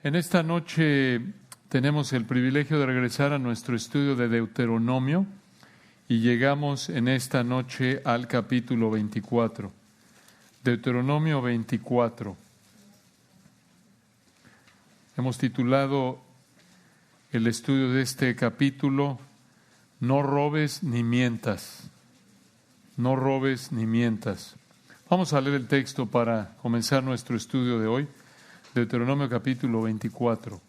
En esta noche tenemos el privilegio de regresar a nuestro estudio de Deuteronomio y llegamos en esta noche al capítulo 24. Deuteronomio 24. Hemos titulado el estudio de este capítulo No robes ni mientas. No robes ni mientas. Vamos a leer el texto para comenzar nuestro estudio de hoy. Deuteronomio capítulo 24.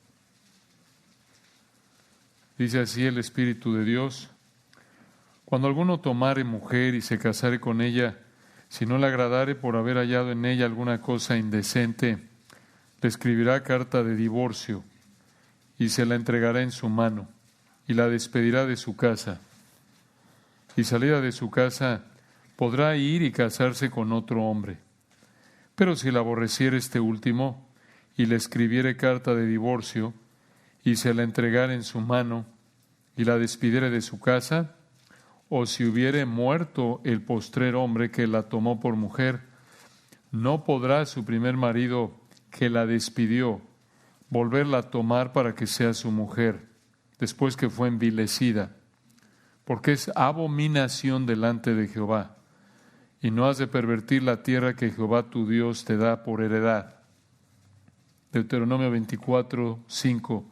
Dice así el Espíritu de Dios: Cuando alguno tomare mujer y se casare con ella, si no le agradare por haber hallado en ella alguna cosa indecente, le escribirá carta de divorcio y se la entregará en su mano y la despedirá de su casa. Y salida de su casa podrá ir y casarse con otro hombre. Pero si la aborreciere este último y le escribiere carta de divorcio y se la entregare en su mano y la despidiere de su casa, o si hubiere muerto el postrer hombre que la tomó por mujer, no podrá su primer marido que la despidió volverla a tomar para que sea su mujer, después que fue envilecida, porque es abominación delante de Jehová, y no has de pervertir la tierra que Jehová tu Dios te da por heredad. Deuteronomio 24, 5.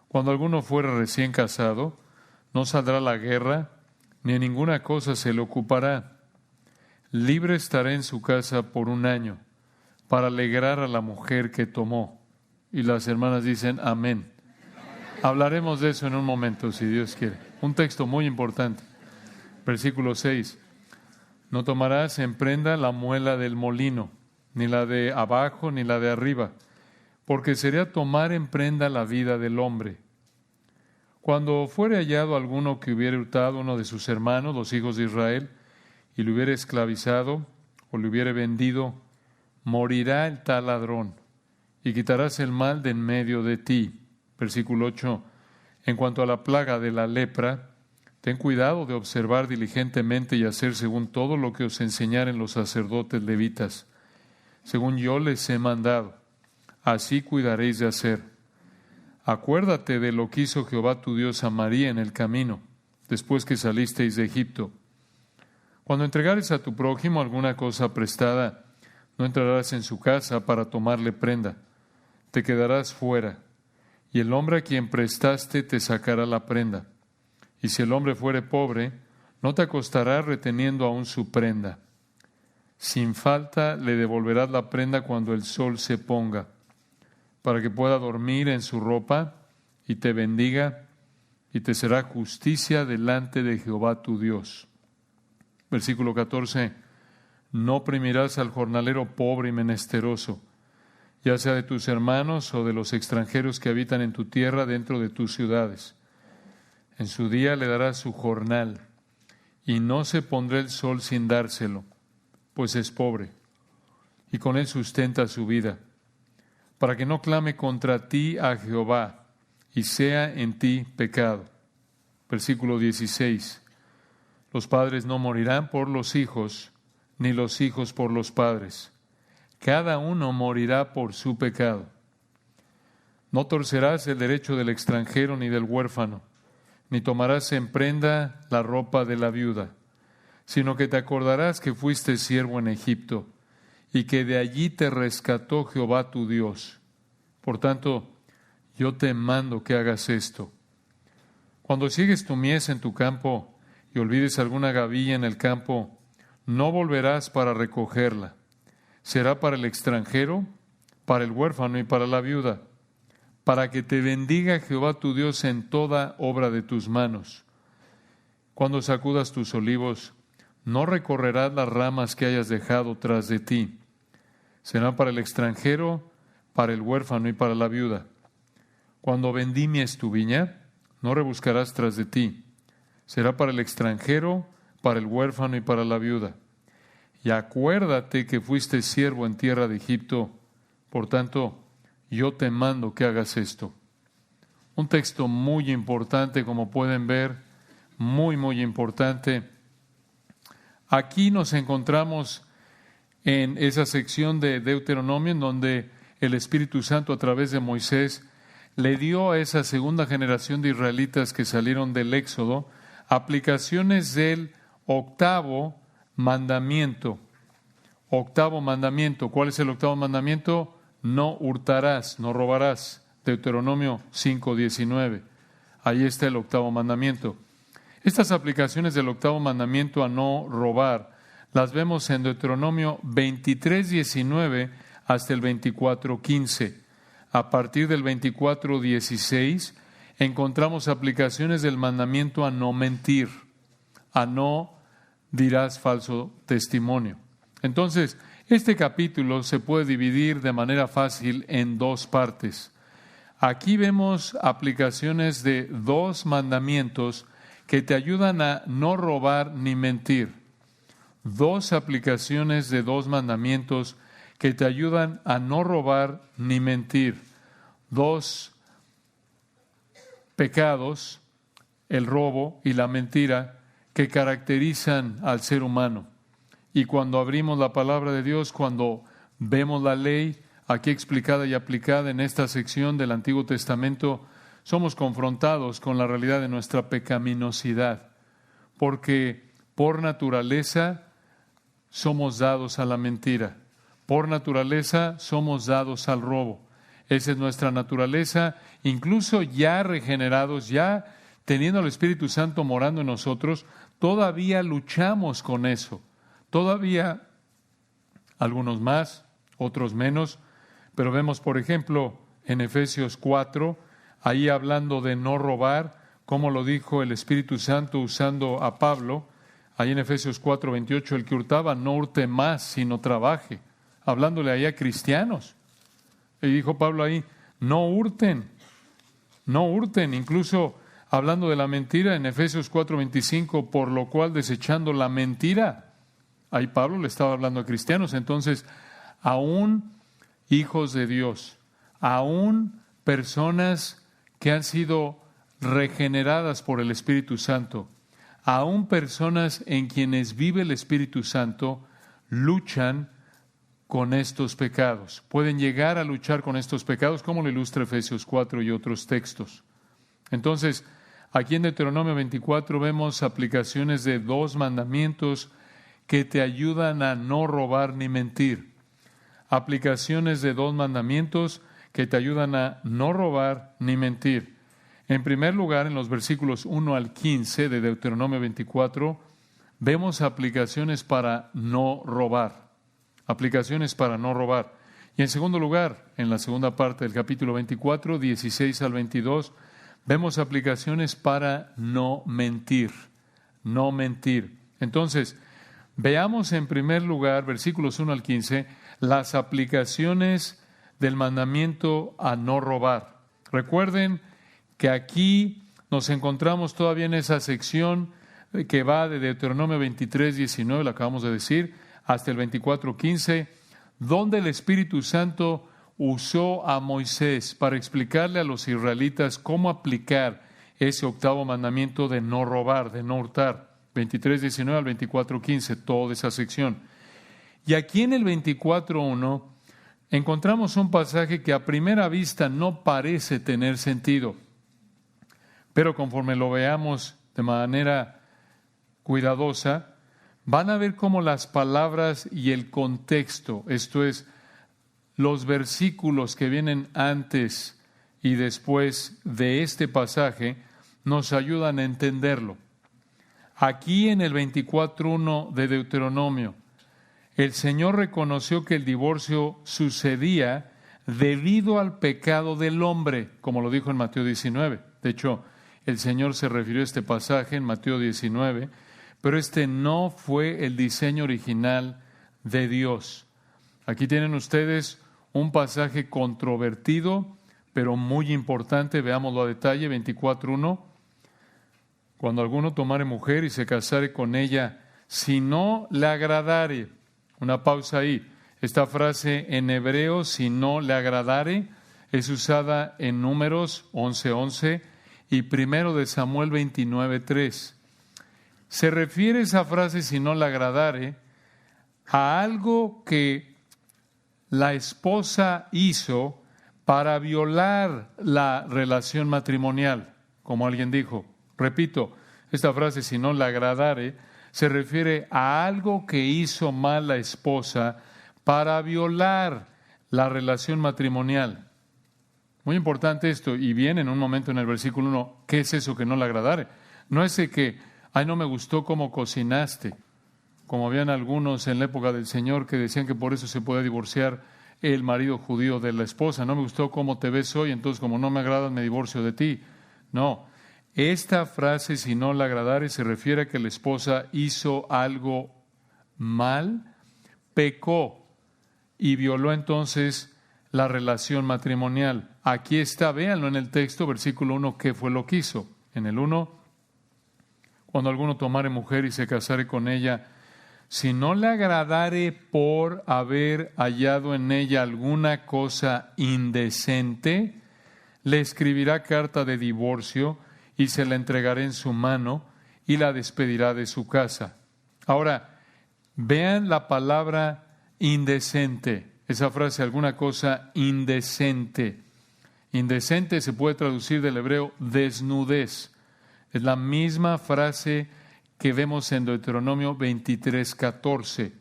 Cuando alguno fuere recién casado, no saldrá a la guerra, ni en ninguna cosa se le ocupará. Libre estará en su casa por 1 año, para alegrar a la mujer que tomó. Y las hermanas dicen amén. Hablaremos de eso en un momento, si Dios quiere. Un texto muy importante. Versículo 6. No tomarás en prenda la muela del molino, ni la de abajo, ni la de arriba, porque sería tomar en prenda la vida del hombre. Cuando fuere hallado alguno que hubiere hurtado uno de sus hermanos, los hijos de Israel, y le hubiere esclavizado o le hubiere vendido, morirá el tal ladrón, y quitarás el mal de en medio de ti. Versículo 8. En cuanto a la plaga de la lepra, ten cuidado de observar diligentemente y hacer según todo lo que os enseñaren los sacerdotes levitas, según yo les he mandado. Así cuidaréis de hacer. Acuérdate de lo que hizo Jehová tu Dios a María en el camino, después que salisteis de Egipto. Cuando entregares a tu prójimo alguna cosa prestada, no entrarás en su casa para tomarle prenda. Te quedarás fuera, y el hombre a quien prestaste te sacará la prenda. Y si el hombre fuere pobre, no te acostarás reteniendo aún su prenda. Sin falta le devolverás la prenda cuando el sol se ponga, para que pueda dormir en su ropa y te bendiga, y te será justicia delante de Jehová tu Dios. Versículo 14. No oprimirás al jornalero pobre y menesteroso, ya sea de tus hermanos o de los extranjeros que habitan en tu tierra dentro de tus ciudades. En su día le darás su jornal, y no se pondrá el sol sin dárselo, pues es pobre, y con él sustenta su vida, para que no clame contra ti a Jehová, y sea en ti pecado. Versículo 16. Los padres no morirán por los hijos, ni los hijos por los padres. Cada uno morirá por su pecado. No torcerás el derecho del extranjero ni del huérfano, ni tomarás en prenda la ropa de la viuda, sino que te acordarás que fuiste siervo en Egipto, y que de allí te rescató Jehová tu Dios. Por tanto, yo te mando que hagas esto. Cuando sigues tu mies en tu campo y olvides alguna gavilla en el campo, no volverás para recogerla. Será para el extranjero, para el huérfano y para la viuda, para que te bendiga Jehová tu Dios en toda obra de tus manos. Cuando sacudas tus olivos, no recorrerás las ramas que hayas dejado tras de ti. Será para el extranjero, para el huérfano y para la viuda. Cuando vendimies tu viña, no rebuscarás tras de ti. Será para el extranjero, para el huérfano y para la viuda. Y acuérdate que fuiste siervo en tierra de Egipto, por tanto, yo te mando que hagas esto. Un texto muy importante, como pueden ver, muy importante. Aquí nos encontramos en esa sección de Deuteronomio en donde el Espíritu Santo a través de Moisés le dio a esa segunda generación de israelitas que salieron del Éxodo aplicaciones del octavo mandamiento. Octavo mandamiento. ¿Cuál es el octavo mandamiento? No hurtarás, no robarás. Deuteronomio 5:19. Ahí está el octavo mandamiento. Estas aplicaciones del octavo mandamiento a no robar las vemos en Deuteronomio 23:19 hasta el 24:15. A partir del 24:16 encontramos aplicaciones del mandamiento a no mentir, a no dirás falso testimonio. Entonces, este capítulo se puede dividir de manera fácil en dos partes. Aquí vemos aplicaciones de dos mandamientos que te ayudan a no robar ni mentir. Dos aplicaciones de dos mandamientos que te ayudan a no robar ni mentir. Dos pecados, el robo y la mentira, que caracterizan al ser humano. Y cuando abrimos la palabra de Dios, cuando vemos la ley aquí explicada y aplicada en esta sección del Antiguo Testamento, somos confrontados con la realidad de nuestra pecaminosidad, porque por naturaleza somos dados a la mentira, por naturaleza somos dados al robo. Esa es nuestra naturaleza, incluso ya regenerados, ya teniendo al Espíritu Santo morando en nosotros, todavía luchamos con eso. Todavía, algunos más, otros menos, pero vemos, por ejemplo, en Efesios 4, ahí hablando de no robar, como lo dijo el Espíritu Santo usando a Pablo, ahí en Efesios 4:28, el que hurtaba no hurte más, sino trabaje, hablándole ahí a cristianos. Y dijo Pablo ahí, no hurten, incluso hablando de la mentira en Efesios 4:25, por lo cual desechando la mentira. Ahí Pablo le estaba hablando a cristianos. Entonces, aún hijos de Dios, aún personas que han sido regeneradas por el Espíritu Santo, aún personas en quienes vive el Espíritu Santo, luchan con estos pecados. Pueden llegar a luchar con estos pecados, como lo ilustra Efesios 4 y otros textos. Entonces, aquí en Deuteronomio 24 vemos aplicaciones de dos mandamientos que te ayudan a no robar ni mentir. Aplicaciones de dos mandamientos que te ayudan a no robar ni mentir. En primer lugar, en los versículos 1 al 15 de Deuteronomio 24, vemos aplicaciones para no robar. Aplicaciones para no robar. Y en segundo lugar, en la segunda parte del capítulo 24, 16 al 22, vemos aplicaciones para no mentir. No mentir. Entonces, veamos en primer lugar, versículos 1 al 15, las aplicaciones del mandamiento a no robar. Recuerden que aquí nos encontramos todavía en esa sección que va de Deuteronomio 23, 19, lo acabamos de decir, hasta el 24, 15, donde el Espíritu Santo usó a Moisés para explicarle a los israelitas cómo aplicar ese octavo mandamiento de no robar, de no hurtar. 23, 19 al 24, 15, toda esa sección. Y aquí en el 24, 1, encontramos un pasaje que a primera vista no parece tener sentido, pero conforme lo veamos de manera cuidadosa, van a ver cómo las palabras y el contexto, esto es, los versículos que vienen antes y después de este pasaje, nos ayudan a entenderlo. Aquí en el 24:1 de Deuteronomio, el Señor reconoció que el divorcio sucedía debido al pecado del hombre, como lo dijo en Mateo 19. De hecho, el Señor se refirió a este pasaje en Mateo 19, pero este no fue el diseño original de Dios. Aquí tienen ustedes un pasaje controvertido, pero muy importante. Veámoslo a detalle, 24:1. Cuando alguno tomare mujer y se casare con ella, si no le agradare, una pausa ahí. Esta frase en hebreo, si no le agradare, es usada en Números 11:11 y 1 de Samuel 29:3. Se refiere esa frase, si no le agradare, a algo que la esposa hizo para violar la relación matrimonial, como alguien dijo. Repito, esta frase, si no la agradare, se refiere a algo que hizo mal la esposa para violar la relación matrimonial. Muy importante esto, y viene en un momento en el versículo 1, ¿qué es eso que no le agradare? No es de que, no me gustó cómo cocinaste, como habían algunos en la época del Señor que decían que por eso se puede divorciar el marido judío de la esposa. No me gustó cómo te ves hoy, entonces como no me agradas me divorcio de ti. No, esta frase, si no le agradare, se refiere a que la esposa hizo algo mal, pecó y violó entonces la relación matrimonial. Aquí está, véanlo en el texto, versículo 1, ¿qué fue lo que hizo? En el 1, cuando alguno tomare mujer y se casare con ella, si no le agradare por haber hallado en ella alguna cosa indecente, le escribirá carta de divorcio y se la entregará en su mano y la despedirá de su casa. Ahora, vean la palabra indecente. Esa frase, alguna cosa indecente. Indecente se puede traducir del hebreo desnudez. Es la misma frase que vemos en Deuteronomio 23:14.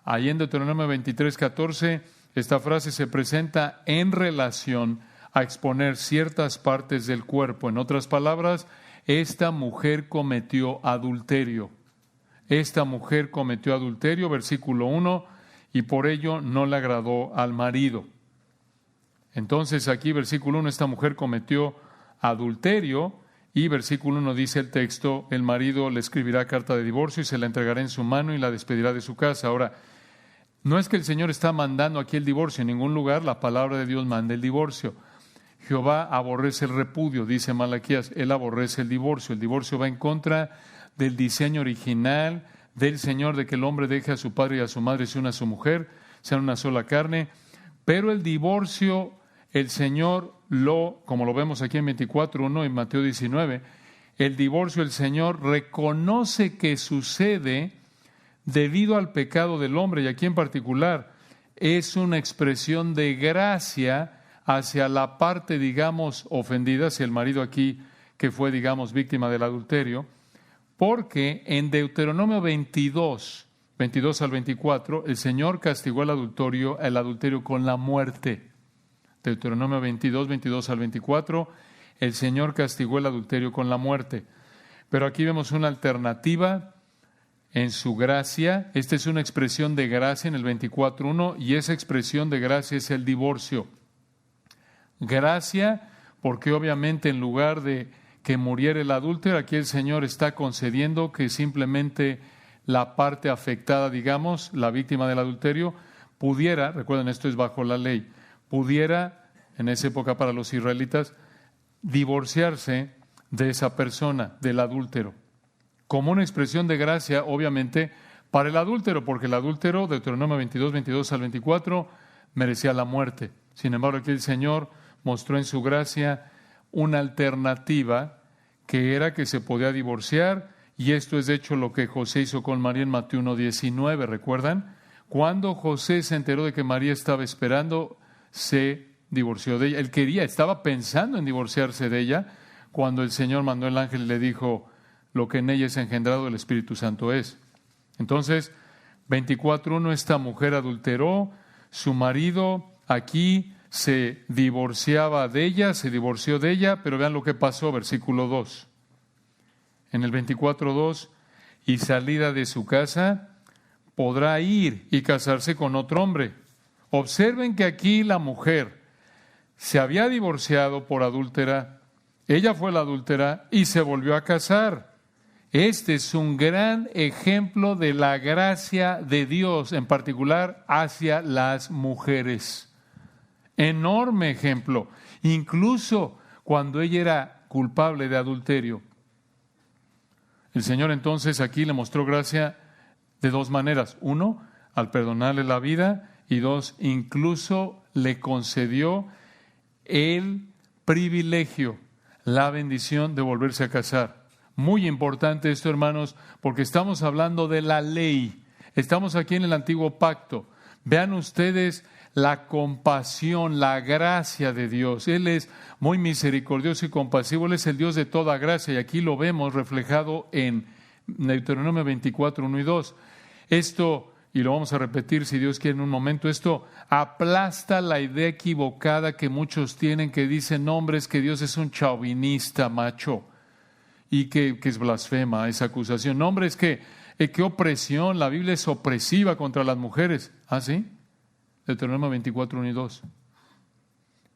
Ahí en Deuteronomio 23:14, esta frase se presenta en relación a exponer ciertas partes del cuerpo. En otras palabras, esta mujer cometió adulterio. Esta mujer cometió adulterio, versículo 1, y por ello no le agradó al marido. Entonces aquí, versículo 1, esta mujer cometió adulterio, y versículo 1 dice el texto, el marido le escribirá carta de divorcio y se la entregará en su mano y la despedirá de su casa. Ahora, no es que el Señor está mandando aquí el divorcio, en ningún lugar la palabra de Dios manda el divorcio. Jehová aborrece el repudio, dice Malaquías, Él aborrece el divorcio. El divorcio va en contra del diseño original del Señor de que el hombre deje a su padre y a su madre y se una a su mujer, sean una sola carne. Pero el divorcio, el Señor como lo vemos aquí en 24:1 y Mateo 19, el divorcio el Señor reconoce que sucede debido al pecado del hombre, y aquí en particular es una expresión de gracia hacia la parte, digamos, ofendida, hacia el marido aquí que fue, digamos, víctima del adulterio, porque en Deuteronomio 22 al 24, el Señor castigó el adulterio con la muerte. Deuteronomio 22 al 24, el Señor castigó el adulterio con la muerte. Pero aquí vemos una alternativa en su gracia. Esta es una expresión de gracia en el 24:1, y esa expresión de gracia es el divorcio. Gracia, porque obviamente en lugar de que muriera el adúltero, aquí el Señor está concediendo que simplemente la parte afectada, digamos, la víctima del adulterio, pudiera, recuerden, esto es bajo la ley, pudiera, en esa época para los israelitas, divorciarse de esa persona, del adúltero, como una expresión de gracia, obviamente, para el adúltero, porque el adúltero, Deuteronomio 22 al 24, merecía la muerte. Sin embargo, aquí el Señor mostró en su gracia una alternativa que era que se podía divorciar, y esto es de hecho lo que José hizo con María en Mateo 1:19, ¿recuerdan? Cuando José se enteró de que María estaba esperando, se divorció de ella. Estaba pensando en divorciarse de ella, cuando el Señor mandó el ángel y le dijo, lo que en ella es engendrado, el Espíritu Santo es. Entonces, 24:1, esta mujer adulteró, su marido aquí se divorció de ella, pero vean lo que pasó, versículo 2. En el 24:2, y salida de su casa, podrá ir y casarse con otro hombre. Observen que aquí la mujer se había divorciado por adúltera, ella fue la adúltera y se volvió a casar. Este es un gran ejemplo de la gracia de Dios, en particular hacia las mujeres. Enorme ejemplo, incluso cuando ella era culpable de adulterio. El Señor entonces aquí le mostró gracia de dos maneras. Uno, al perdonarle la vida, y dos, incluso le concedió el privilegio, la bendición de volverse a casar. Muy importante esto, hermanos, porque estamos hablando de la ley. Estamos aquí en el antiguo pacto, Vean ustedes la compasión, la gracia de Dios. Él es muy misericordioso y compasivo. Él es el Dios de toda gracia. Y aquí lo vemos reflejado en Deuteronomio 24, 1 y 2. Esto, y lo vamos a repetir si Dios quiere en un momento, esto aplasta la idea equivocada que muchos tienen, que dicen, no, hombre, es que Dios es un chauvinista macho y que es blasfema esa acusación. No, hombre, es que qué opresión, la Biblia es opresiva contra las mujeres. ¿Ah, sí? Deuteronomio 24, 1 y 2.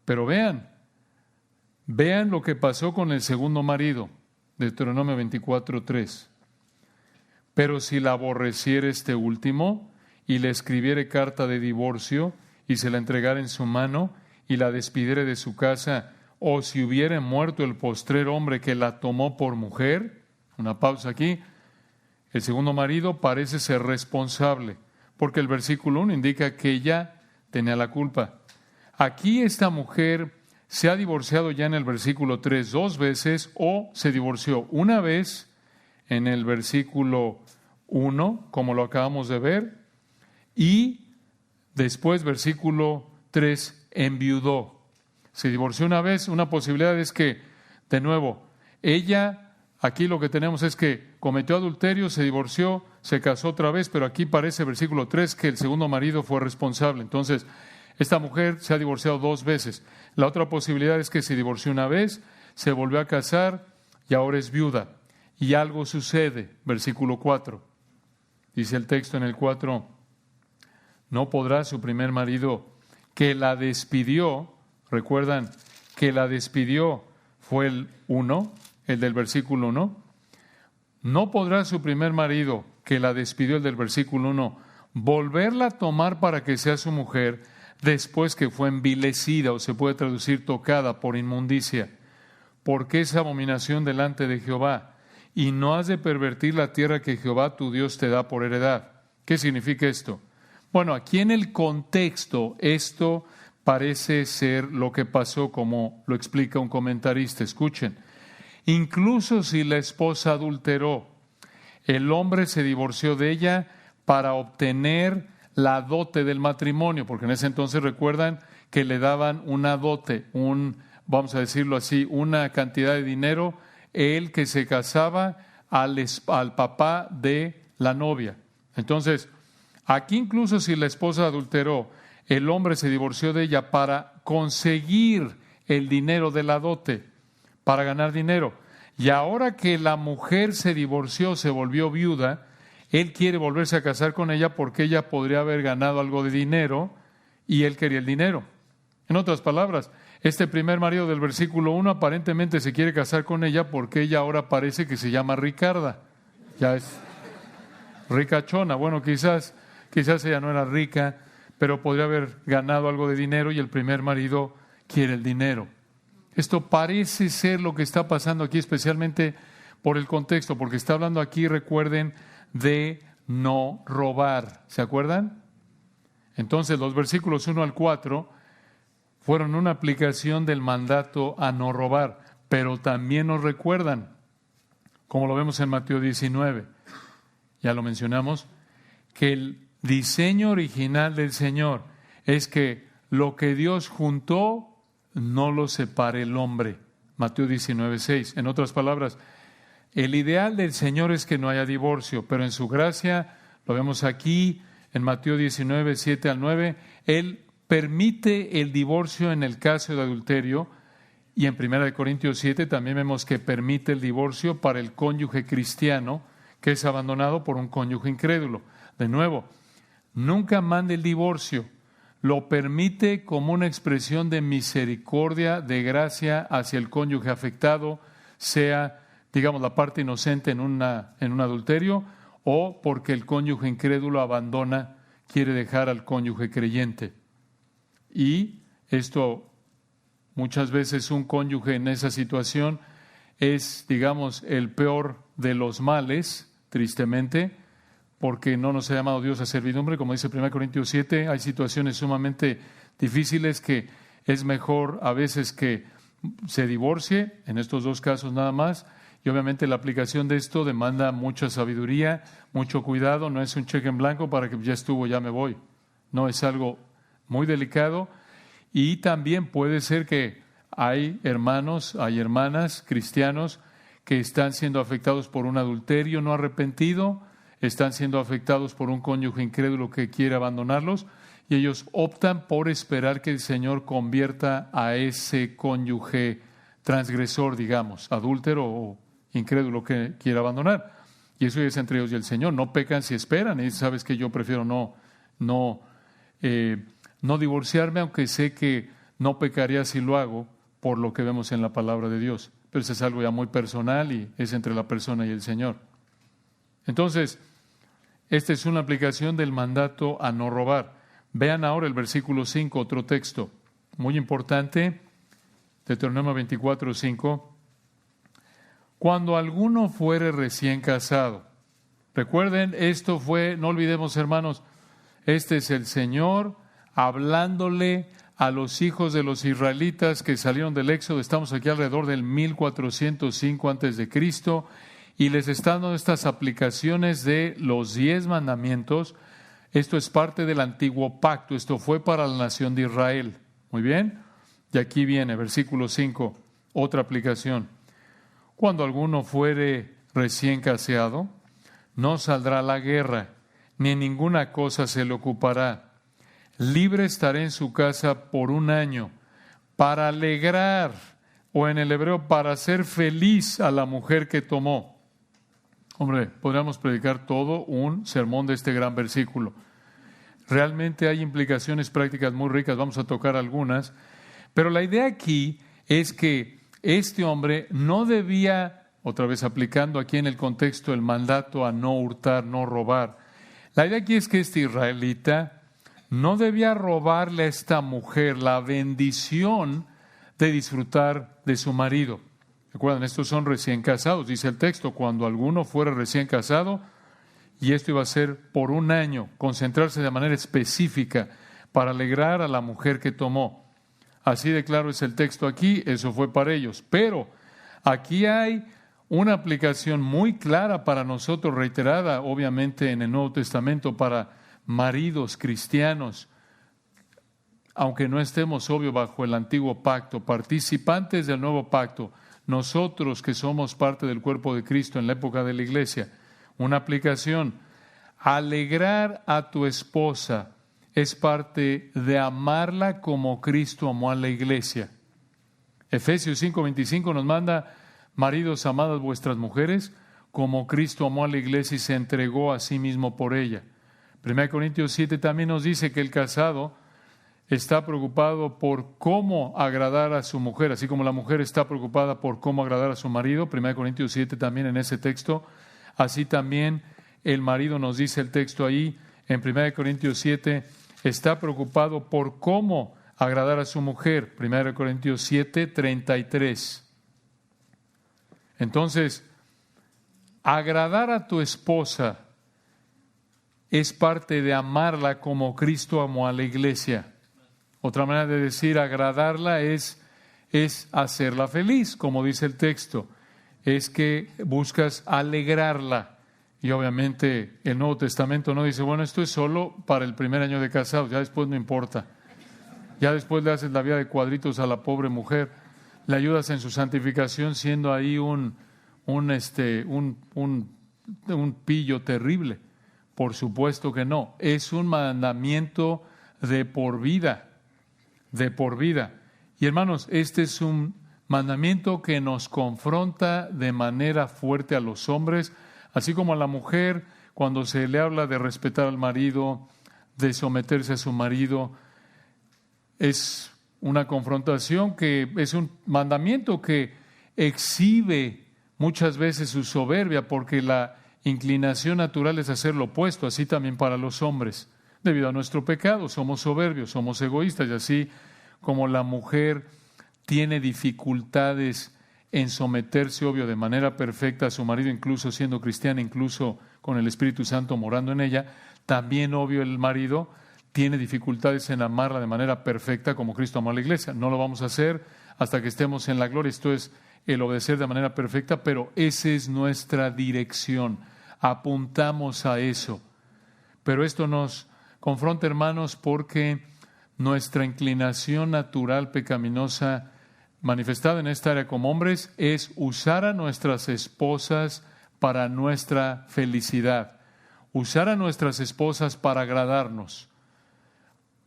Pero vean lo que pasó con el segundo marido, Deuteronomio 24, 3. Pero si la aborreciere este último y le escribiere carta de divorcio y se la entregara en su mano y la despidiere de su casa, o si hubiere muerto el postrer hombre que la tomó por mujer, una pausa aquí, el segundo marido parece ser responsable, porque el versículo 1 indica que ella tenía la culpa. Aquí esta mujer se ha divorciado ya en el versículo 3 2 veces, o se divorció una vez en el versículo 1, como lo acabamos de ver, y después, versículo 3, enviudó. Se divorció una vez. Una posibilidad es que, de nuevo, ella, aquí lo que tenemos es que cometió adulterio, se divorció, se casó otra vez, pero aquí parece, versículo 3, que el segundo marido fue responsable. Entonces, esta mujer se ha divorciado 2 veces. La otra posibilidad es que se divorció una vez, se volvió a casar y ahora es viuda. Y algo sucede, versículo 4. Dice el texto en el 4, no podrá su primer marido que la despidió, recuerdan que la despidió fue el 1, el del versículo 1, no podrá su primer marido que la despidió, el del versículo 1, volverla a tomar para que sea su mujer después que fue envilecida, o se puede traducir tocada por inmundicia, porque es abominación delante de Jehová. Y no has de pervertir la tierra que Jehová tu Dios te da por heredad. ¿Qué significa esto? Bueno, aquí en el contexto, esto parece ser lo que pasó, como lo explica un comentarista. Escuchen, incluso si la esposa adulteró, el hombre se divorció de ella para obtener la dote del matrimonio, porque en ese entonces recuerdan que le daban una dote, vamos a decirlo así, una cantidad de dinero, el que se casaba al papá de la novia. Entonces, aquí incluso si la esposa adulteró, el hombre se divorció de ella para conseguir el dinero de la dote, para ganar dinero. Y ahora que la mujer se divorció, se volvió viuda, él quiere volverse a casar con ella porque ella podría haber ganado algo de dinero y él quería el dinero. En otras palabras, este primer marido del versículo 1 aparentemente se quiere casar con ella porque ella ahora parece que se llama Ricarda. Ya es ricachona. Bueno, quizás ella no era rica, pero podría haber ganado algo de dinero y el primer marido quiere el dinero. Esto parece ser lo que está pasando aquí, especialmente por el contexto, porque está hablando aquí, recuerden, de no robar. ¿Se acuerdan? Entonces, los versículos 1 al 4 fueron una aplicación del mandato a no robar, pero también nos recuerdan, como lo vemos en Mateo 19, ya lo mencionamos, que el diseño original del Señor es que lo que Dios juntó no lo separe el hombre. Mateo 19, 6. En otras palabras, el ideal del Señor es que no haya divorcio, pero en su gracia, lo vemos aquí en Mateo 19, 7 al 9, Él permite el divorcio en el caso de adulterio, y en 1 Corintios 7 también vemos que permite el divorcio para el cónyuge cristiano que es abandonado por un cónyuge incrédulo. De nuevo, nunca manda el divorcio, lo permite como una expresión de misericordia, de gracia hacia el cónyuge afectado, sea, digamos, la parte inocente en un adulterio, o porque el cónyuge incrédulo abandona, quiere dejar al cónyuge creyente. Y esto, muchas veces un cónyuge en esa situación es, digamos, el peor de los males, tristemente, porque no nos ha llamado Dios a servidumbre. Como dice 1 Corintios 7, hay situaciones sumamente difíciles que es mejor a veces que se divorcie, en estos 2 casos nada más, y obviamente la aplicación de esto demanda mucha sabiduría, mucho cuidado, no es un cheque en blanco para que ya estuvo, ya me voy. No, es algo muy delicado y también puede ser que hay hermanos, hay hermanas, cristianos que están siendo afectados por un adulterio no arrepentido, están siendo afectados por un cónyuge incrédulo que quiere abandonarlos y ellos optan por esperar que el Señor convierta a ese cónyuge transgresor, digamos, adúltero o incrédulo que quiere abandonar. Y eso es entre ellos y el Señor. No pecan si esperan. Y sabes que yo prefiero no divorciarme, aunque sé que no pecaría si lo hago por lo que vemos en la palabra de Dios. Pero eso es algo ya muy personal y es entre la persona y el Señor. Entonces, esta es una aplicación del mandato a no robar. Vean ahora el versículo 5, otro texto muy importante, Deuteronomio 24, 5. Cuando alguno fuere recién casado. Recuerden, esto fue, no olvidemos hermanos, este es el Señor hablándole a los hijos de los israelitas que salieron del Éxodo. Estamos aquí alrededor del 1405 antes de Cristo y les están dando estas aplicaciones de los 10 mandamientos. Esto es parte del antiguo pacto. Esto fue para la nación de Israel. Muy bien. Y aquí viene, versículo 5, otra aplicación. Cuando alguno fuere recién casado, no saldrá a la guerra, ni en ninguna cosa se le ocupará. Libre estará en su casa por 1 año, para alegrar, o en el hebreo, para hacer feliz a la mujer que tomó. Hombre, podríamos predicar todo un sermón de este gran versículo. Realmente hay implicaciones prácticas muy ricas, vamos a tocar algunas, pero la idea aquí es que este hombre no debía, otra vez aplicando aquí en el contexto el mandato a no hurtar, no robar. La idea aquí es que este israelita no debía robarle a esta mujer la bendición de disfrutar de su marido. Recuerden, estos son recién casados, dice el texto, cuando alguno fuera recién casado, y esto iba a ser por 1 año, concentrarse de manera específica para alegrar a la mujer que tomó. Así de claro es el texto aquí, eso fue para ellos. Pero aquí hay una aplicación muy clara para nosotros, reiterada obviamente en el Nuevo Testamento, para maridos cristianos, aunque no estemos, obvio, bajo el antiguo pacto, participantes del nuevo pacto, nosotros que somos parte del cuerpo de Cristo en la época de la iglesia, una aplicación, alegrar a tu esposa es parte de amarla como Cristo amó a la iglesia. Efesios 5:25 nos manda, maridos, amad a vuestras mujeres como Cristo amó a la iglesia y se entregó a sí mismo por ella. 1 Corintios 7 también nos dice que el casado está preocupado por cómo agradar a su mujer, así como la mujer está preocupada por cómo agradar a su marido. 1 Corintios 7 también en ese texto. Así también el marido, nos dice el texto ahí, en 1 Corintios 7, está preocupado por cómo agradar a su mujer. 1 Corintios 7, 33. Entonces, agradar a tu esposa es parte de amarla como Cristo amó a la iglesia. Otra manera de decir agradarla es hacerla feliz, como dice el texto. Es que buscas alegrarla. Y obviamente el Nuevo Testamento no dice, bueno, esto es solo para el primer año de casados, ya después no importa. Ya después le haces la vida de cuadritos a la pobre mujer, le ayudas en su santificación siendo ahí un pillo terrible. Por supuesto que no. Es un mandamiento de por vida, de por vida. Y hermanos, este es un mandamiento que nos confronta de manera fuerte a los hombres, así como a la mujer, cuando se le habla de respetar al marido, de someterse a su marido. Es una confrontación que es un mandamiento que exhibe muchas veces su soberbia, porque la inclinación natural es hacer lo opuesto, así también para los hombres. Debido a nuestro pecado, somos soberbios, somos egoístas, y así como la mujer tiene dificultades en someterse, obvio, de manera perfecta a su marido, incluso siendo cristiana, incluso con el Espíritu Santo morando en ella, también, obvio, el marido tiene dificultades en amarla de manera perfecta como Cristo amó a la iglesia. No lo vamos a hacer hasta que estemos en la gloria. Esto es el obedecer de manera perfecta, pero esa es nuestra dirección. Apuntamos a eso. Pero esto nos Confronta, hermanos, porque nuestra inclinación natural pecaminosa manifestada en esta área como hombres es usar a nuestras esposas para nuestra felicidad, usar a nuestras esposas para agradarnos,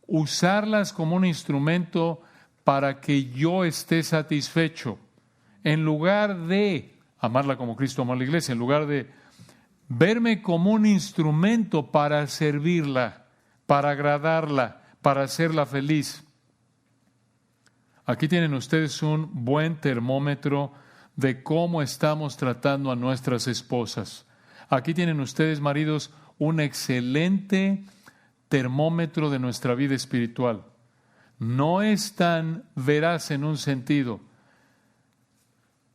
usarlas como un instrumento para que yo esté satisfecho, en lugar de amarla como Cristo amó a la iglesia, en lugar de verme como un instrumento para servirla, para agradarla, para hacerla feliz. Aquí tienen ustedes un buen termómetro de cómo estamos tratando a nuestras esposas. Aquí tienen ustedes, maridos, un excelente termómetro de nuestra vida espiritual. No es tan veraz en un sentido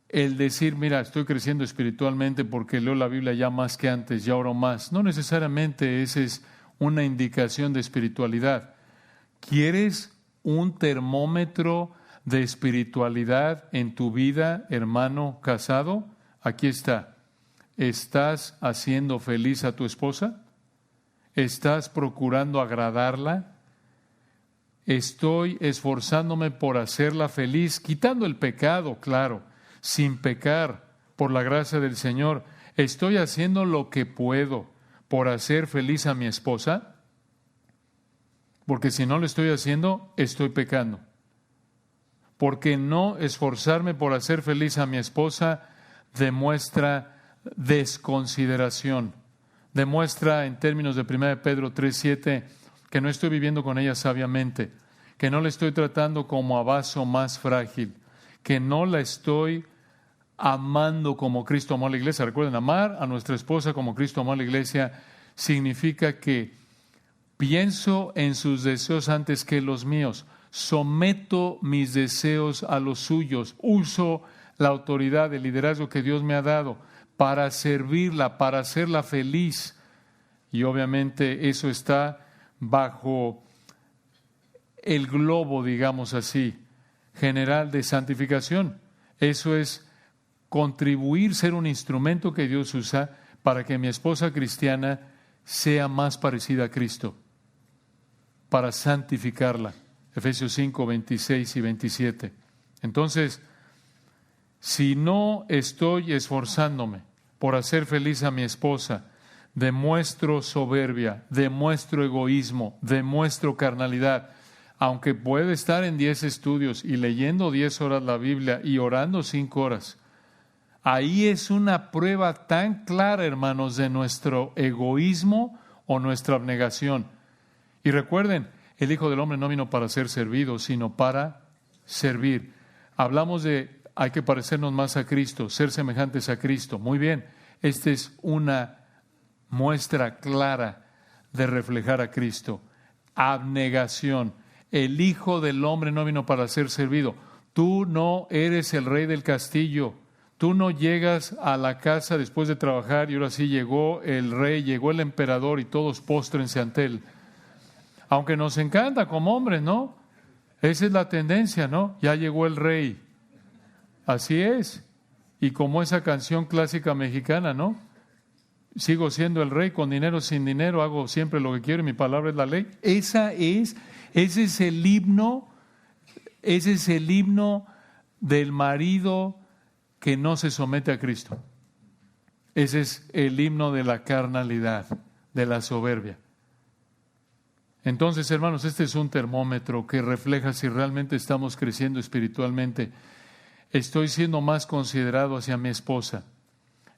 el decir, mira, estoy creciendo espiritualmente porque leo la Biblia ya más que antes, ya oro más. No necesariamente esa es una indicación de espiritualidad. ¿Quieres un termómetro de espiritualidad en tu vida, hermano casado? Aquí está. ¿Estás haciendo feliz a tu esposa? ¿Estás procurando agradarla? ¿Estoy esforzándome por hacerla feliz? Quitando el pecado, claro, sin pecar, por la gracia del Señor. ¿Estoy haciendo lo que puedo por hacer feliz a mi esposa? Porque si no lo estoy haciendo, estoy pecando. Porque no esforzarme por hacer feliz a mi esposa demuestra desconsideración. Demuestra, en términos de 1 Pedro 3:7, que no estoy viviendo con ella sabiamente, que no la estoy tratando como a vaso más frágil, que no la estoy amando como Cristo amó a la iglesia. Recuerden, amar a nuestra esposa como Cristo amó a la iglesia significa que pienso en sus deseos antes que los míos, someto mis deseos a los suyos, uso la autoridad, el liderazgo que Dios me ha dado para servirla, para hacerla feliz. Y obviamente eso está bajo el globo, digamos así, general de santificación. Eso es contribuir, ser un instrumento que Dios usa para que mi esposa cristiana sea más parecida a Cristo, para santificarla. Efesios 5, 26 y 27. Entonces, si no estoy esforzándome por hacer feliz a mi esposa, demuestro soberbia, demuestro egoísmo, demuestro carnalidad. Aunque puede estar en 10 estudios y leyendo 10 horas la Biblia y orando 5 horas, ahí es una prueba tan clara, hermanos, de nuestro egoísmo o nuestra abnegación. Y recuerden, el Hijo del Hombre no vino para ser servido, sino para servir. Hablamos de hay que parecernos más a Cristo, ser semejantes a Cristo. Muy bien, esta es una muestra clara de reflejar a Cristo. Abnegación. El Hijo del Hombre no vino para ser servido. Tú no eres el rey del castillo. Tú no llegas a la casa después de trabajar y ahora sí llegó el rey, llegó el emperador y todos póstrense ante él. Aunque nos encanta como hombres, ¿no? Esa es la tendencia, ¿no? Ya llegó el rey. Así es. Y como esa canción clásica mexicana, ¿no? Sigo siendo el rey con dinero, sin dinero, hago siempre lo que quiero y mi palabra es la ley. Ese es el himno del marido que no se somete a Cristo. Ese es el himno de la carnalidad, de la soberbia. Entonces, hermanos, este es un termómetro que refleja si realmente estamos creciendo espiritualmente. Estoy siendo más considerado hacia mi esposa.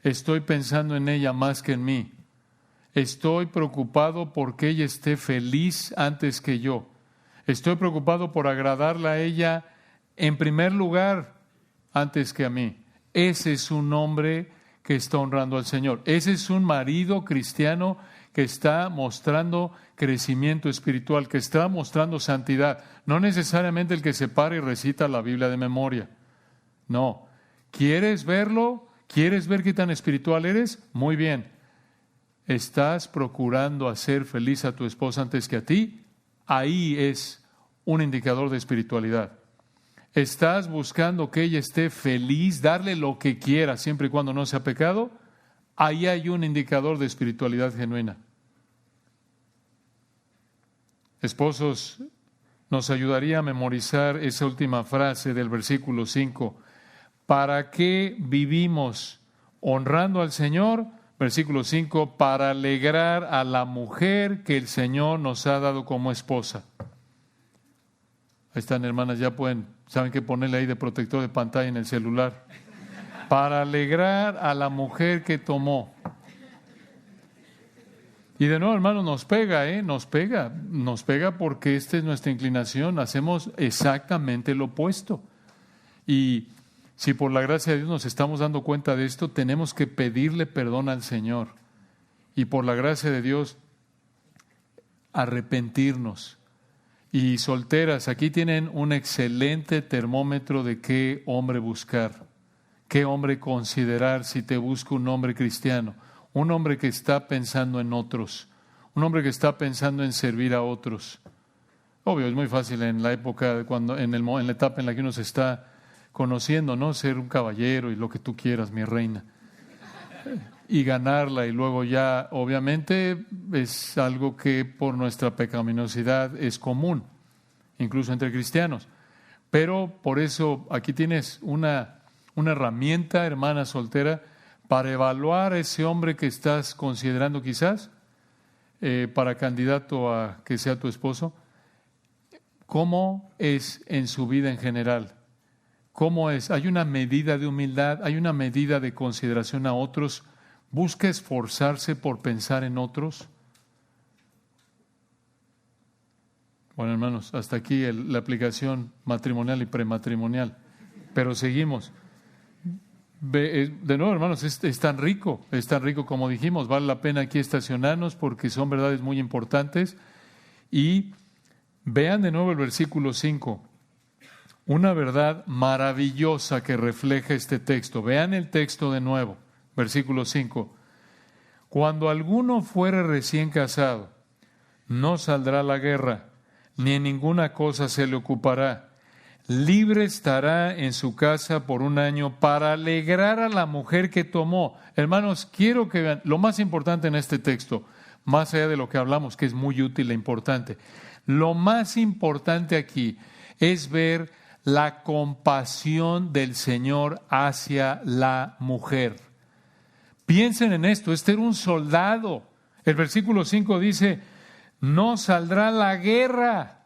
Estoy pensando en ella más que en mí. Estoy preocupado porque ella esté feliz antes que yo. Estoy preocupado por agradarla a ella en primer lugar antes que a mí. Ese es un hombre que está honrando al Señor. Ese es un marido cristiano que está mostrando crecimiento espiritual, que está mostrando santidad. No necesariamente el que se para y recita la Biblia de memoria. No. ¿Quieres verlo? ¿Quieres ver qué tan espiritual eres? Muy bien. ¿Estás procurando hacer feliz a tu esposa antes que a ti? Ahí es un indicador de espiritualidad. ¿Estás buscando que ella esté feliz, darle lo que quiera, siempre y cuando no sea pecado? Ahí hay un indicador de espiritualidad genuina. Esposos, nos ayudaría a memorizar esa última frase del versículo 5. ¿Para qué vivimos honrando al Señor? Versículo 5, para alegrar a la mujer que el Señor nos ha dado como esposa. Ahí están, hermanas, ya saben qué ponerle ahí de protector de pantalla en el celular. Para alegrar a la mujer que tomó. Y de nuevo, hermanos, nos pega porque esta es nuestra inclinación, hacemos exactamente lo opuesto. Y si por la gracia de Dios nos estamos dando cuenta de esto, tenemos que pedirle perdón al Señor. Y por la gracia de Dios, arrepentirnos. Y solteras, aquí tienen un excelente termómetro de qué hombre buscar, qué hombre considerar si te busca un hombre cristiano. Un hombre que está pensando en otros, un hombre que está pensando en servir a otros. Obvio, es muy fácil en la época, en la etapa en la que uno se está conociendo, ¿no? Ser un caballero y lo que tú quieras, mi reina. Y ganarla, y luego ya, obviamente, es algo que por nuestra pecaminosidad es común, incluso entre cristianos. Pero por eso aquí tienes una herramienta, hermana soltera, para evaluar a ese hombre que estás considerando quizás para candidato a que sea tu esposo. ¿Cómo es en su vida en general? ¿Cómo es? ¿Hay una medida de humildad? ¿Hay una medida de consideración a otros? ¿Busca esforzarse por pensar en otros? Bueno, hermanos, hasta aquí la aplicación matrimonial y prematrimonial. Pero seguimos. De nuevo, hermanos, es tan rico como dijimos, vale la pena aquí estacionarnos porque son verdades muy importantes. Y vean de nuevo el versículo 5, una verdad maravillosa que refleja este texto. Vean el texto de nuevo, versículo 5. Cuando alguno fuere recién casado, no saldrá a la guerra, ni en ninguna cosa se le ocupará. Libre estará en su casa por 1 año para alegrar a la mujer que tomó. Hermanos, quiero que vean lo más importante en este texto, más allá de lo que hablamos, que es muy útil e importante. Lo más importante aquí es ver la compasión del Señor hacia la mujer. Piensen en esto, este era un soldado. El versículo 5 dice, no saldrá a la guerra.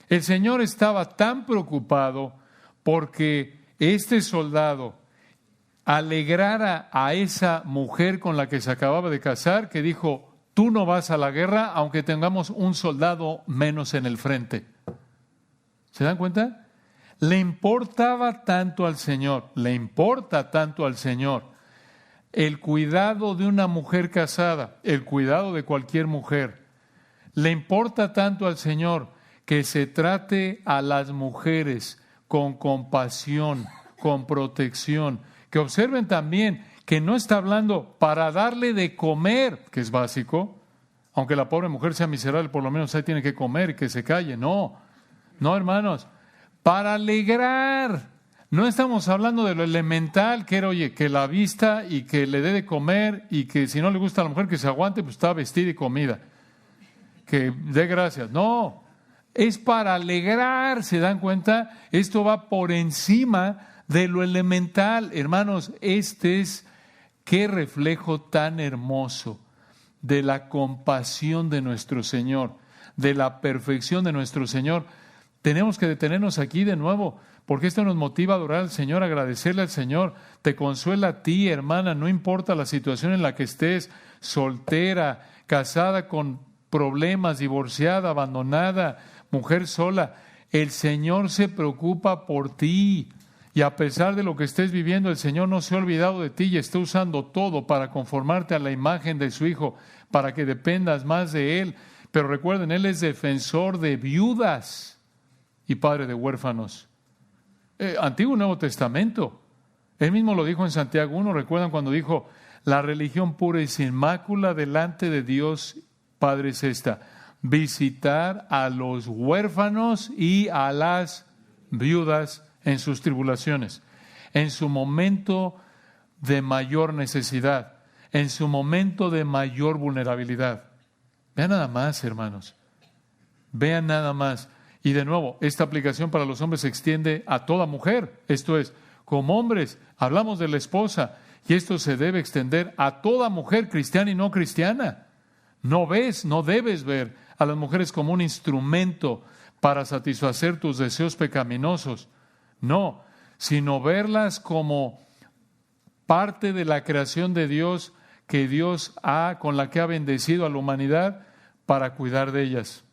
El Señor estaba tan preocupado porque este soldado alegrara a esa mujer con la que se acababa de casar, que dijo, tú no vas a la guerra aunque tengamos un soldado menos en el frente. ¿Se dan cuenta? Le importa tanto al Señor el cuidado de una mujer casada, el cuidado de cualquier mujer. Le importa tanto al Señor que se trate a las mujeres con compasión, con protección. Que observen también que no está hablando para darle de comer, que es básico, aunque la pobre mujer sea miserable, por lo menos ahí tiene que comer y que se calle. No, hermanos, para alegrar. No estamos hablando de lo elemental, que era, oye, que la vista y que le dé de comer y que si no le gusta a la mujer que se aguante, pues está vestida y comida. Que dé gracias. No. Es para alegrar, ¿se dan cuenta? Esto va por encima de lo elemental. Hermanos, qué reflejo tan hermoso de la compasión de nuestro Señor, de la perfección de nuestro Señor. Tenemos que detenernos aquí de nuevo, porque esto nos motiva a adorar al Señor, a agradecerle al Señor. Te consuela a ti, hermana, no importa la situación en la que estés, soltera, casada con problemas, divorciada, abandonada, mujer sola, el Señor se preocupa por ti. Y a pesar de lo que estés viviendo, el Señor no se ha olvidado de ti y está usando todo para conformarte a la imagen de su Hijo, para que dependas más de Él. Pero recuerden, Él es defensor de viudas y padre de huérfanos. Antiguo y Nuevo Testamento. Él mismo lo dijo en Santiago 1. ¿Recuerdan cuando dijo, la religión pura y sin mácula delante de Dios Padre es esta? Visitar a los huérfanos y a las viudas en sus tribulaciones, en su momento de mayor necesidad, en su momento de mayor vulnerabilidad. Vean nada más, hermanos. Vean nada más. Y de nuevo, esta aplicación para los hombres se extiende a toda mujer. Esto es, como hombres, hablamos de la esposa, y esto se debe extender a toda mujer cristiana y no cristiana. No debes ver a las mujeres como un instrumento para satisfacer tus deseos pecaminosos. No, sino verlas como parte de la creación de Dios que con la que ha bendecido a la humanidad para cuidar de ellas.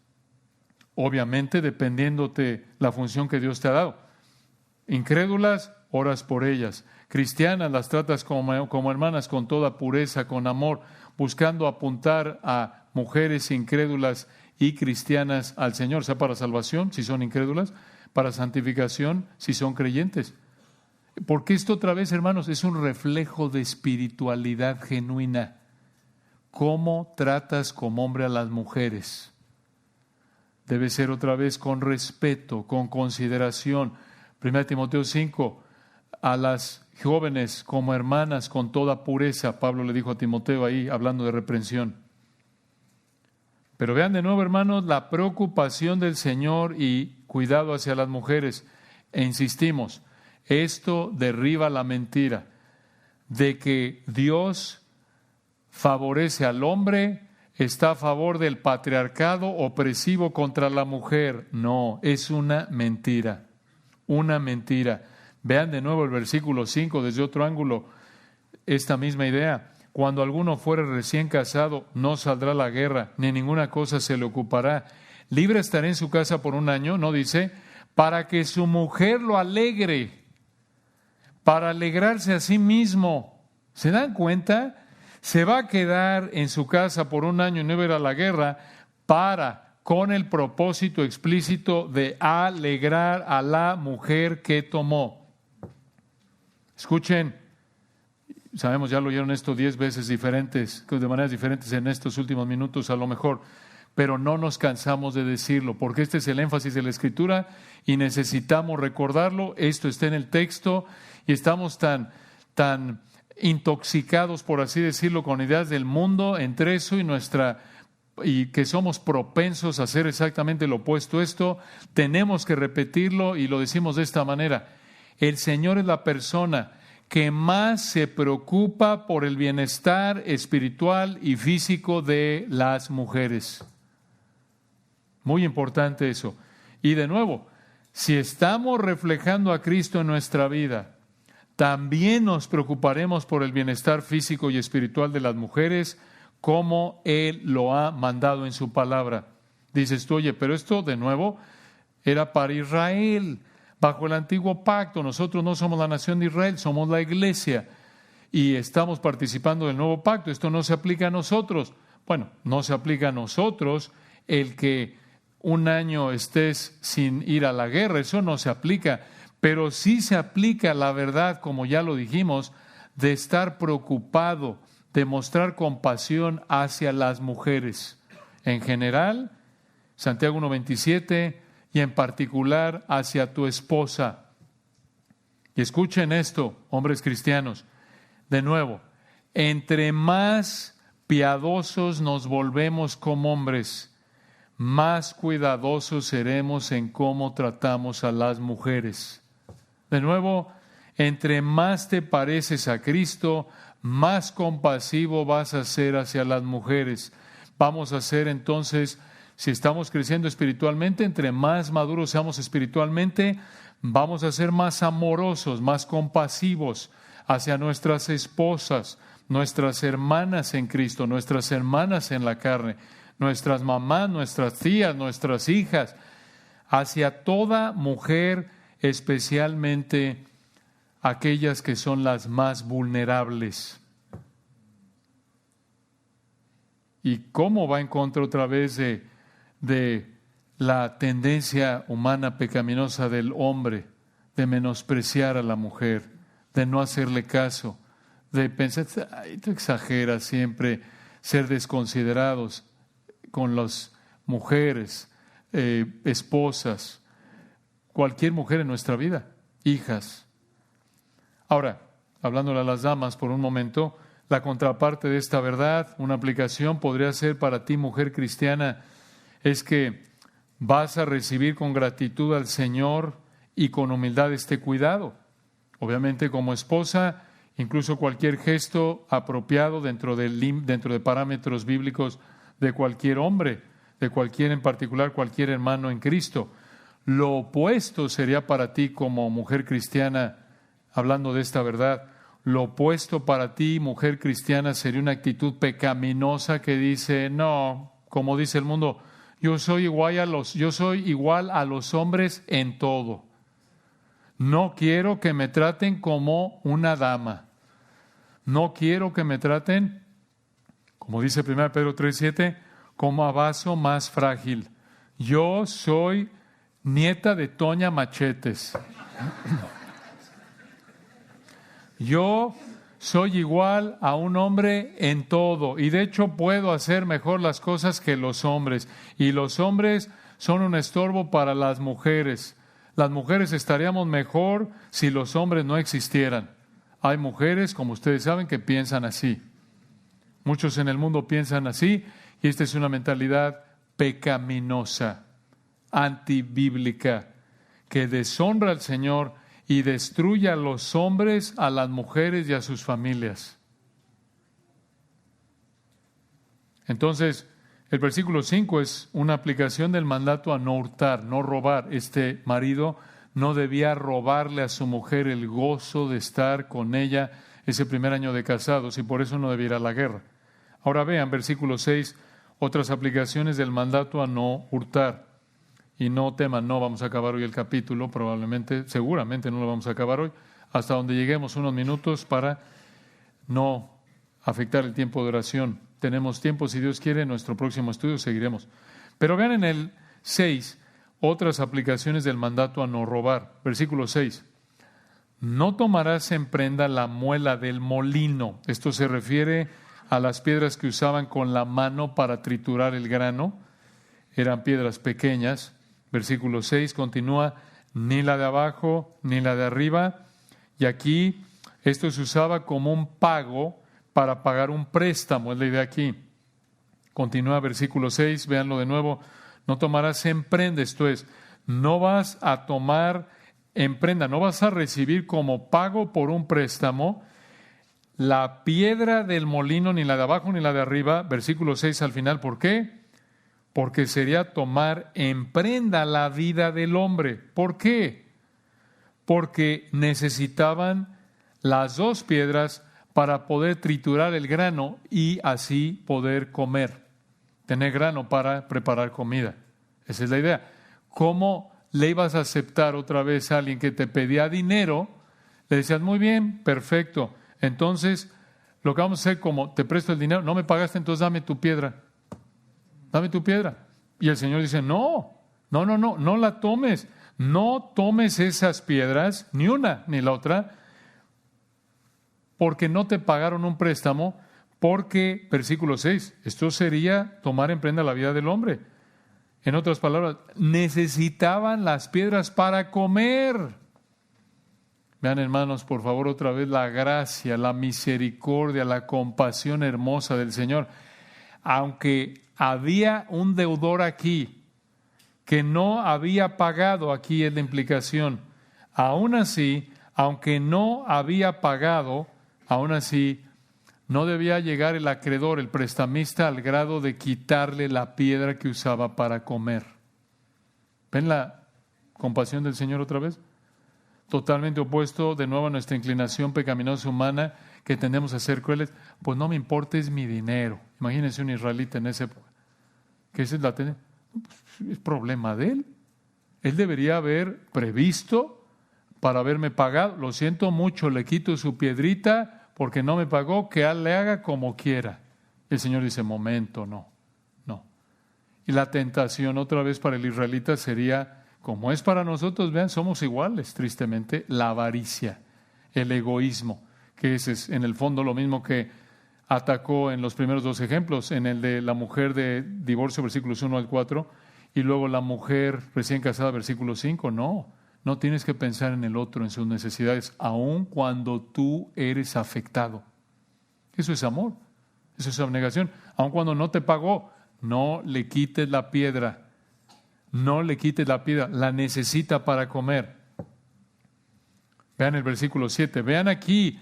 Obviamente, dependiéndote la función que Dios te ha dado. Incrédulas, oras por ellas. Cristianas, las tratas como hermanas con toda pureza, con amor, buscando apuntar a mujeres incrédulas y cristianas al Señor, sea para salvación, si son incrédulas, para santificación, si son creyentes. Porque esto otra vez, hermanos, es un reflejo de espiritualidad genuina. ¿Cómo tratas como hombre a las mujeres? Debe ser otra vez con respeto, con consideración. 1 Timoteo 5, a las jóvenes como hermanas con toda pureza. Pablo le dijo a Timoteo ahí, hablando de reprensión. Pero vean de nuevo, hermanos, la preocupación del Señor y cuidado hacia las mujeres. E insistimos, esto derriba la mentira de que Dios favorece al hombre, está a favor del patriarcado opresivo contra la mujer. No, es una mentira. Una mentira. Vean de nuevo el versículo 5 desde otro ángulo, esta misma idea. Cuando alguno fuere recién casado, no saldrá a la guerra, ni ninguna cosa se le ocupará. Libre estará en su casa por 1 año, no dice, para que su mujer lo alegre, para alegrarse a sí mismo. ¿Se dan cuenta? Se va a quedar en su casa por 1 año y no va a ir a la guerra con el propósito explícito de alegrar a la mujer que tomó. Escuchen, sabemos, ya lo oyeron esto 10 veces diferentes, de maneras diferentes en estos últimos minutos a lo mejor, pero no nos cansamos de decirlo, porque este es el énfasis de la Escritura y necesitamos recordarlo. Esto está en el texto y estamos tan intoxicados, por así decirlo, con ideas del mundo entre eso y que somos propensos a hacer exactamente lo opuesto a esto. Tenemos que repetirlo y lo decimos de esta manera. El Señor es la persona que más se preocupa por el bienestar espiritual y físico de las mujeres. Muy importante eso. Y de nuevo, si estamos reflejando a Cristo en nuestra vida, también nos preocuparemos por el bienestar físico y espiritual de las mujeres, como Él lo ha mandado en su palabra. Dices tú, oye, pero esto de nuevo era para Israel, bajo el antiguo pacto. Nosotros no somos la nación de Israel, somos la iglesia y estamos participando del nuevo pacto. Esto no se aplica a nosotros. Bueno, no se aplica a nosotros el que 1 año estés sin ir a la guerra, eso no se aplica. Pero sí se aplica la verdad, como ya lo dijimos, de estar preocupado, de mostrar compasión hacia las mujeres. En general, Santiago 1:27, y en particular hacia tu esposa. Y escuchen esto, hombres cristianos, de nuevo, entre más piadosos nos volvemos como hombres, más cuidadosos seremos en cómo tratamos a las mujeres. De nuevo, entre más te pareces a Cristo, más compasivo vas a ser hacia las mujeres. Vamos a ser entonces, si estamos creciendo espiritualmente, entre más maduros seamos espiritualmente, vamos a ser más amorosos, más compasivos hacia nuestras esposas, nuestras hermanas en Cristo, nuestras hermanas en la carne, nuestras mamás, nuestras tías, nuestras hijas, hacia toda mujer, especialmente aquellas que son las más vulnerables. ¿Y cómo va en contra otra vez de la tendencia humana pecaminosa del hombre de menospreciar a la mujer, de no hacerle caso, de pensar, ay, tú exageras siempre, ser desconsiderados con las mujeres, esposas, cualquier mujer en nuestra vida, hijas? Ahora, hablándole a las damas por un momento, la contraparte de esta verdad, una aplicación podría ser para ti, mujer cristiana, es que vas a recibir con gratitud al Señor y con humildad este cuidado. Obviamente, como esposa, incluso cualquier gesto apropiado dentro de parámetros bíblicos de cualquier hombre, de cualquier, en particular, cualquier hermano en Cristo. Lo opuesto sería para ti como mujer cristiana, hablando de esta verdad, lo opuesto para ti, mujer cristiana, sería una actitud pecaminosa que dice, no, como dice el mundo, yo soy igual a los hombres en todo. No quiero que me traten como una dama. No quiero que me traten, como dice 1 Pedro 3:7, como a vaso más frágil. Yo soy nieta de Toña Machetes. Yo soy igual a un hombre en todo y de hecho puedo hacer mejor las cosas que los hombres. Y los hombres son un estorbo para las mujeres. Las mujeres estaríamos mejor si los hombres no existieran. Hay mujeres, como ustedes saben, que piensan así. Muchos en el mundo piensan así y esta es una mentalidad pecaminosa, antibíblica, que deshonra al Señor y destruye a los hombres, a las mujeres y a sus familias. Entonces, el versículo 5 es una aplicación del mandato a no hurtar, no robar. Este marido no debía robarle a su mujer el gozo de estar con ella ese primer año de casados y por eso no debía ir a la guerra. Ahora vean, versículo 6, otras aplicaciones del mandato a no hurtar. Y no teman, no vamos a acabar hoy el capítulo, seguramente no lo vamos a acabar hoy, hasta donde lleguemos unos minutos para no afectar el tiempo de oración. Tenemos tiempo, si Dios quiere, en nuestro próximo estudio seguiremos. Pero vean en el 6 otras aplicaciones del mandato a no robar. Versículo 6. No tomarás en prenda la muela del molino. Esto se refiere a las piedras que usaban con la mano para triturar el grano. Eran piedras pequeñas. Versículo 6 continúa, ni la de abajo ni la de arriba. Y aquí esto se usaba como un pago para pagar un préstamo, es la idea aquí. Continúa versículo 6, véanlo de nuevo. No tomarás en prenda, esto es, no vas a tomar en prenda, no vas a recibir como pago por un préstamo la piedra del molino, ni la de abajo ni la de arriba. Versículo 6 al final, ¿por qué? Porque sería tomar en prenda la vida del hombre. ¿Por qué? Porque necesitaban las dos piedras para poder triturar el grano y así poder comer, tener grano para preparar comida. Esa es la idea. ¿Cómo le ibas a aceptar otra vez a alguien que te pedía dinero? Le decías, muy bien, perfecto. Entonces, lo que vamos a hacer, como te presto el dinero, no me pagaste, entonces dame tu piedra. Dame tu piedra. Y el Señor dice, no la tomes. No tomes esas piedras, ni una ni la otra, porque no te pagaron un préstamo, porque, versículo 6, esto sería tomar en prenda la vida del hombre. En otras palabras, necesitaban las piedras para comer. Vean, hermanos, por favor, otra vez la gracia, la misericordia, la compasión hermosa del Señor. Aunque había un deudor aquí que no había pagado, aquí es la implicación. Aún así, aunque no había pagado, aún así no debía llegar el acreedor, el prestamista, al grado de quitarle la piedra que usaba para comer. ¿Ven la compasión del Señor otra vez? Totalmente opuesto de nuevo a nuestra inclinación pecaminosa humana, que tendemos a ser crueles. Pues no me importa, es mi dinero. Imagínense un israelita en esa época. ¿Qué es la tener? Pues es problema de él. Él debería haber previsto para haberme pagado. Lo siento mucho, le quito su piedrita porque no me pagó, que él le haga como quiera. El Señor dice, momento, no. Y la tentación otra vez para el israelita sería, como es para nosotros, vean, somos iguales, tristemente, la avaricia, el egoísmo, que es en el fondo lo mismo que atacó en los primeros dos ejemplos, en el de la mujer de divorcio, versículos 1 al 4, y luego la mujer recién casada, versículo 5. No tienes que pensar en el otro, en sus necesidades, aun cuando tú eres afectado. Eso es amor, eso es abnegación. Aun cuando no te pagó, no le quites la piedra. No le quites la piedra, la necesita para comer. Vean el versículo 7. Vean aquí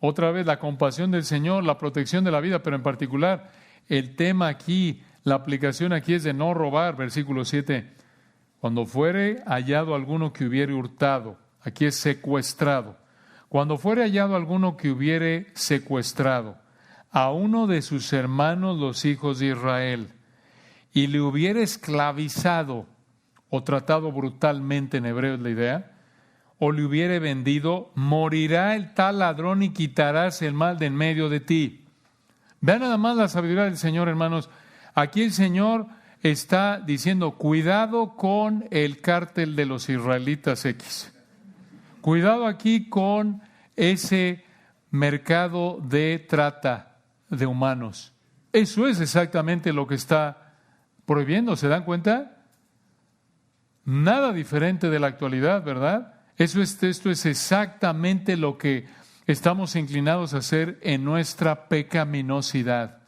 otra vez la compasión del Señor, la protección de la vida, pero en particular el tema aquí, la aplicación aquí es de no robar. Versículo 7. Cuando fuere hallado alguno que hubiere hurtado, aquí es secuestrado. Cuando fuere hallado alguno que hubiere secuestrado a uno de sus hermanos los hijos de Israel y le hubiere esclavizado o tratado brutalmente, en hebreo es la idea, o le hubiere vendido, morirá el tal ladrón y quitarás el mal de en medio de ti. Vean nada más la sabiduría del Señor, hermanos. Aquí el Señor está diciendo, cuidado con el cártel de los israelitas X. Cuidado aquí con ese mercado de trata de humanos. Eso es exactamente lo que está prohibiendo, ¿se dan cuenta? Nada diferente de la actualidad, ¿verdad? Esto es exactamente lo que estamos inclinados a hacer en nuestra pecaminosidad.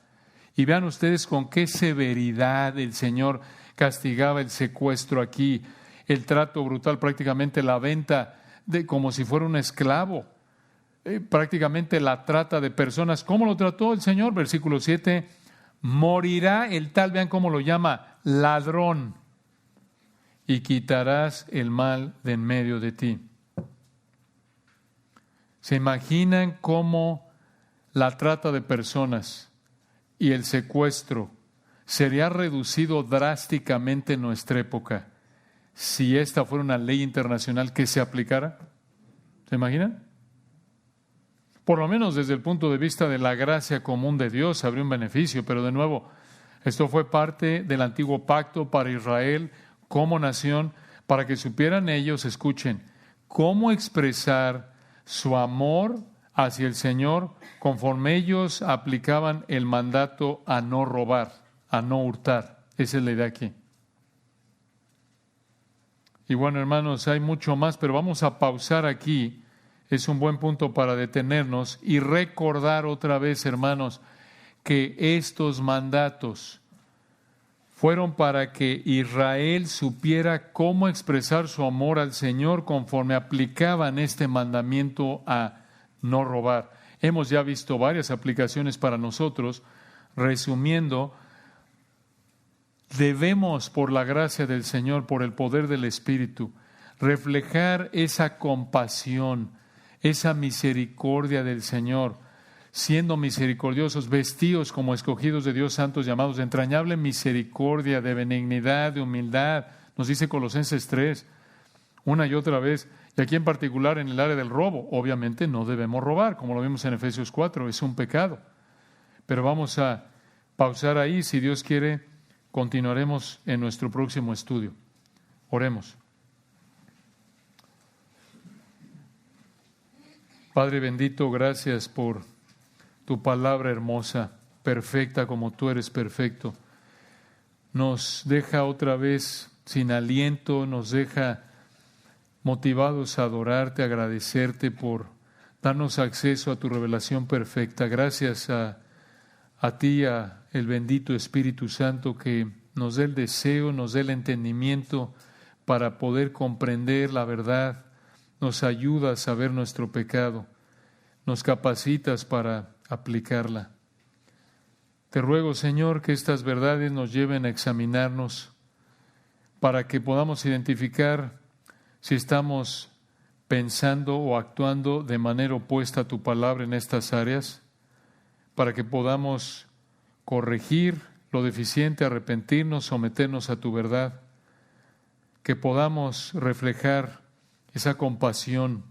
Y vean ustedes con qué severidad el Señor castigaba el secuestro aquí, el trato brutal, prácticamente la venta como si fuera un esclavo, prácticamente la trata de personas. ¿Cómo lo trató el Señor? Versículo 7, morirá el tal, vean cómo lo llama, ladrón, y quitarás el mal de en medio de ti. ¿Se imaginan cómo la trata de personas y el secuestro sería reducido drásticamente en nuestra época si esta fuera una ley internacional que se aplicara? ¿Se imaginan? Por lo menos desde el punto de vista de la gracia común de Dios habría un beneficio, pero de nuevo, esto fue parte del antiguo pacto para Israel como nación, para que supieran ellos, escuchen, cómo expresar su amor hacia el Señor conforme ellos aplicaban el mandato a no robar, a no hurtar. Esa es la idea aquí. Y bueno, hermanos, hay mucho más, pero vamos a pausar aquí. Es un buen punto para detenernos y recordar otra vez, hermanos, que estos mandatos fueron para que Israel supiera cómo expresar su amor al Señor conforme aplicaban este mandamiento a no robar. Hemos ya visto varias aplicaciones para nosotros. Resumiendo, debemos, por la gracia del Señor, por el poder del Espíritu, reflejar esa compasión, esa misericordia del Señor, siendo misericordiosos, vestidos como escogidos de Dios, santos, llamados de entrañable misericordia, de benignidad, de humildad. Nos dice Colosenses 3, una y otra vez, y aquí en particular en el área del robo. Obviamente no debemos robar, como lo vimos en Efesios 4, es un pecado. Pero vamos a pausar ahí, si Dios quiere, continuaremos en nuestro próximo estudio. Oremos. Padre bendito, gracias por tu palabra hermosa, perfecta como tú eres perfecto. Nos deja otra vez sin aliento, nos deja motivados a adorarte, a agradecerte por darnos acceso a tu revelación perfecta. Gracias a ti, a el bendito Espíritu Santo, que nos dé el deseo, nos dé el entendimiento para poder comprender la verdad. Nos ayuda a saber nuestro pecado, nos capacitas para aplicarla. Te ruego, Señor, que estas verdades nos lleven a examinarnos para que podamos identificar si estamos pensando o actuando de manera opuesta a tu palabra en estas áreas, para que podamos corregir lo deficiente, arrepentirnos, someternos a tu verdad, que podamos reflejar esa compasión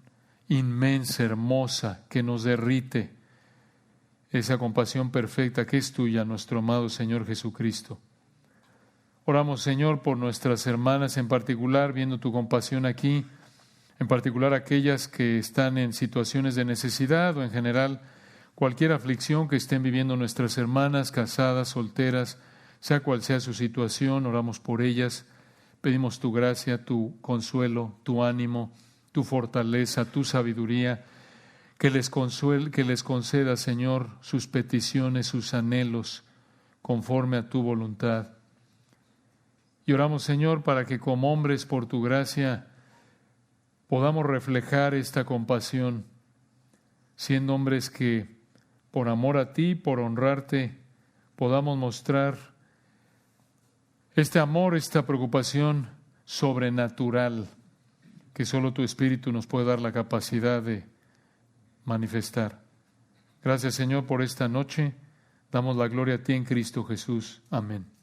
inmensa, hermosa, que nos derrite, esa compasión perfecta que es tuya, nuestro amado Señor Jesucristo. Oramos, Señor, por nuestras hermanas en particular, viendo tu compasión aquí, en particular aquellas que están en situaciones de necesidad o en general cualquier aflicción que estén viviendo nuestras hermanas, casadas, solteras, sea cual sea su situación, oramos por ellas, pedimos tu gracia, tu consuelo, tu ánimo, tu fortaleza, tu sabiduría, que les conceda, Señor, sus peticiones, sus anhelos, conforme a tu voluntad. Y oramos, Señor, para que como hombres, por tu gracia, podamos reflejar esta compasión, siendo hombres que, por amor a ti, por honrarte, podamos mostrar este amor, esta preocupación sobrenatural que solo tu Espíritu nos puede dar la capacidad de manifestar. Gracias, Señor, por esta noche. Damos la gloria a ti en Cristo Jesús. Amén.